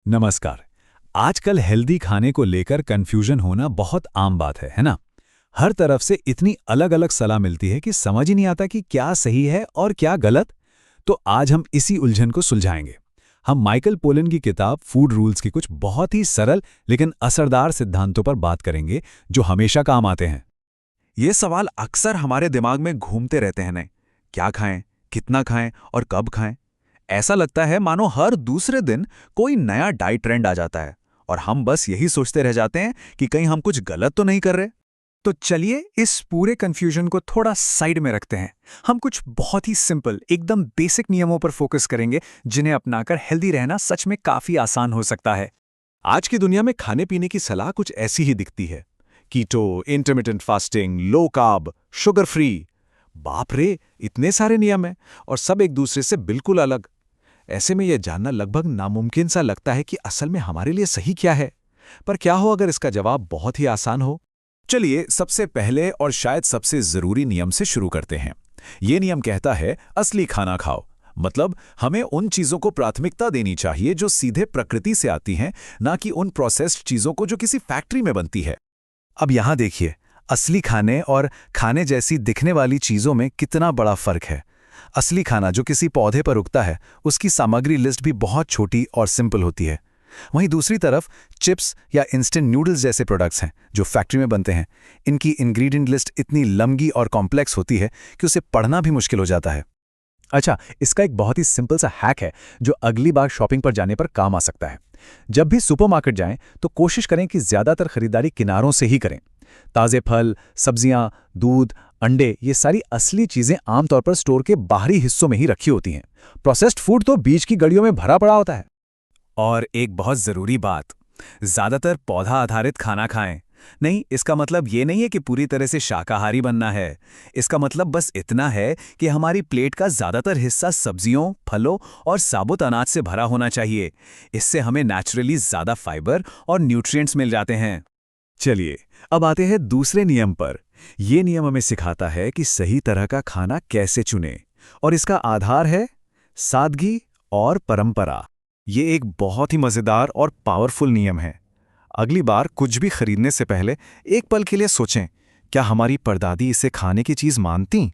नमस्कार। आजकल हेल्दी खाने को लेकर कंफ्यूजन होना बहुत आम बात है ना? हर तरफ से इतनी अलग-अलग सलाह मिलती है कि समझ ही नहीं आता कि क्या सही है और क्या गलत। तो आज हम इसी उलझन को सुलझाएंगे। हम माइकल पोलन की किताब फूड रूल्स की कुछ बहुत ही सरल लेकिन असरदार सिद्धांतों पर बात करेंगे, जो हमेशा काम आते हैं। ये सवाल अक्सर हमारे दिमाग में घूमते रहते हैं। क्या खाएं, कितना खाएं और कब खाएं? ऐसा लगता है मानो हर दूसरे दिन कोई नया डाइट ट्रेंड आ जाता है और हम बस यही सोचते रह जाते हैं कि कहीं हम कुछ गलत तो नहीं कर रहे। तो चलिए इस पूरे कंफ्यूजन को थोड़ा साइड में रखते हैं। हम कुछ बहुत ही सिंपल, एकदम बेसिक नियमों पर फोकस करेंगे, जिन्हें अपनाकर हेल्दी रहना सच में काफी आसान हो सकता है। आज की दुनिया में खाने पीने की सलाह कुछ ऐसी ही दिखती है। Keto, intermittent fasting, low carb, sugar free. बाप रे, इतने सारे नियम हैं और सब एक दूसरे से बिल्कुल अलग। ऐसे में यह जानना लगभग नामुमकिन सा लगता है कि असल में हमारे लिए सही क्या है। पर क्या हो अगर इसका जवाब बहुत ही आसान हो? चलिए सबसे पहले और शायद सबसे जरूरी नियम से शुरू करते हैं। ये नियम कहता है असली खाना खाओ। मतलब हमें उन चीजों को प्राथमिकता देनी चाहिए जो सीधे प्रकृति से आती हैं, ना कि उन प्रोसेस्ड चीजों को जो किसी फैक्ट्री में बनती है। अब यहाँ देखिए, असली खाने और खाने जैसी दिखने वाली चीजों में कितना बड़ा फर्क है। असली खाना जो किसी पौधे पर उगता है, उसकी सामग्री लिस्ट भी बहुत छोटी और सिंपल होती है। वहीं दूसरी तरफ चिप्स या इंस्टेंट नूडल्स जैसे प्रोडक्ट्स हैं जो फैक्ट्री में बनते हैं। इनकी इंग्रेडिएंट लिस्ट इतनी लंबी और कॉम्प्लेक्स होती है कि उसे पढ़ना भी मुश्किल हो जाता है। अच्छा, इसका एक बहुत ही सिंपल सा हैक है जो अगली बार शॉपिंग पर जाने पर काम आ सकता है। जब भी सुपरमार्केट जाएं तो कोशिश करें कि ज्यादातर खरीदारी किनारों से ही करें। ताज़े फल, सब्जियां, दूध, अंडे, ये सारी असली चीजें आमतौर पर स्टोर के बाहरी हिस्सों में ही रखी होती हैं। प्रोसेस्ड फूड तो बीच की गलियों में भरा पड़ा होता है। और एक बहुत जरूरी बात, ज्यादातर पौधा आधारित खाना खाएं। नहीं, इसका मतलब ये नहीं है कि पूरी तरह से शाकाहारी बनना है। इसका मतलब बस इतना है कि हमारी प्लेट का ज्यादातर हिस्सा सब्जियों, फलों और साबुत अनाज से भरा होना चाहिए। इससे हमें नेचुरली ज्यादा फाइबर और न्यूट्रिएंट्स मिल जाते हैं। चलिए अब आते हैं दूसरे नियम पर। यह नियम हमें सिखाता है कि सही तरह का खाना कैसे चुनें, और इसका आधार है सादगी और परंपरा। ये एक बहुत ही मजेदार और पावरफुल नियम है। अगली बार कुछ भी खरीदने से पहले एक पल के लिए सोचें, क्या हमारी परदादी इसे खाने की चीज मानती?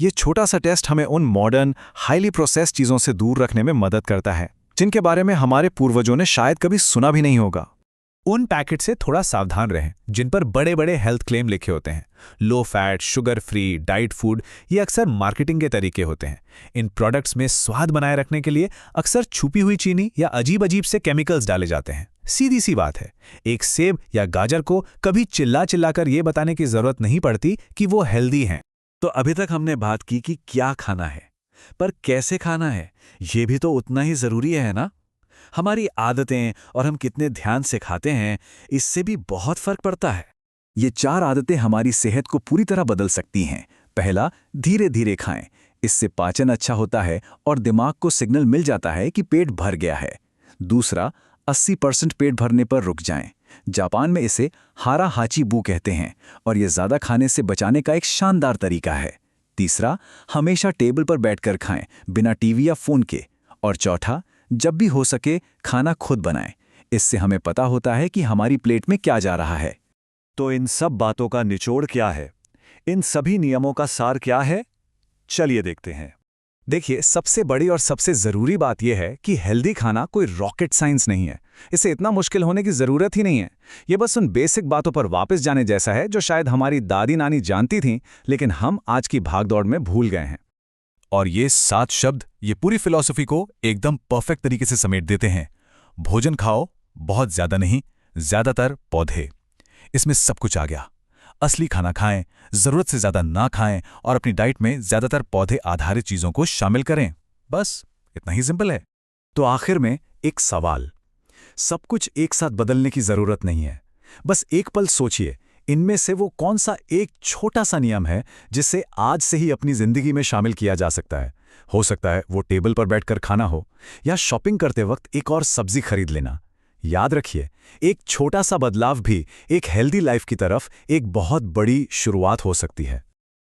ये छोटा सा टेस्ट हमें उन मॉडर्न, हाईली प्रोसेस्ड चीजों से दूर रखने में मदद करता है, जिनके बारे में हमारे पूर्वजों ने शायद कभी सुना भी नहीं होगा। उन पैकेट से थोड़ा सावधान रहें जिन पर बड़े बड़े हेल्थ क्लेम लिखे होते हैं। Low fat, sugar free, diet food, ये अक्सर मार्केटिंग के तरीके होते हैं। इन प्रोडक्ट्स में स्वाद बनाए रखने के लिए अक्सर छुपी हुई चीनी या अजीब अजीब से केमिकल्स डाले जाते हैं। सीधी सी बात है, एक सेब या गाजर को कभी चिल्ला चिल्लाकर ये बताने की जरूरत नहीं पड़ती कि वो हेल्दी हैं। तो अभी तक हमने बात की कि क्या खाना है, पर कैसे खाना है ये भी तो उतना ही जरूरी है ना? हमारी आदतें और हम कितने ध्यान से खाते हैं, इससे भी बहुत फर्क पड़ता है। ये 4 आदतें हमारी सेहत को पूरी तरह बदल सकती हैं। पहला, धीरे धीरे खाएं। इससे पाचन अच्छा होता है और दिमाग को सिग्नल मिल जाता है कि पेट भर गया है। दूसरा, 80% पेट भरने पर रुक जाएं। जापान में इसे हारा हाची बू कहते हैं और ये ज़्यादा खाने से बचाने का एक शानदार तरीका है। तीसरा, हमेशा टेबल पर बैठकर खाएं, बिना टीवी या फ़ोन के। और चौथा, जब भी हो सके खाना खुद बनाएं। इससे हमें पता होता है कि हमारी प्लेट में क्या जा रहा है। तो इन सब बातों का निचोड़ क्या है? इन सभी नियमों का सार क्या है? चलिए देखते हैं। देखिए, सबसे बड़ी और सबसे ज़रूरी बात यह है कि हेल्दी खाना कोई रॉकेट साइंस नहीं है। इसे इतना मुश्किल होने की ज़रूरत ही नहीं है। ये बस उन बेसिक बातों पर वापस जाने जैसा है जो शायद हमारी दादी नानी जानती थीं, लेकिन हम आज की भागदौड़ में भूल गए हैं। और ये 7 शब्द ये पूरी फिलॉसफी को एकदम परफेक्ट तरीके से समेट देते हैं। भोजन खाओ, बहुत ज्यादा नहीं, ज्यादातर पौधे। इसमें सब कुछ आ गया। असली खाना खाएं, जरूरत से ज्यादा ना खाएं और अपनी डाइट में ज्यादातर पौधे आधारित चीजों को शामिल करें। बस इतना ही सिंपल है। तो आखिर में एक सवाल, सब कुछ एक साथ बदलने की जरूरत नहीं है। बस एक पल सोचिए, इनमें से वो कौन सा एक छोटा सा नियम है जिसे आज से ही अपनी जिंदगी में शामिल किया जा सकता है। हो सकता है वो टेबल पर बैठकर खाना हो या शॉपिंग करते वक्त एक और सब्जी खरीद लेना। याद रखिए, एक छोटा सा बदलाव भी एक हेल्दी लाइफ की तरफ एक बहुत बड़ी शुरुआत हो सकती है।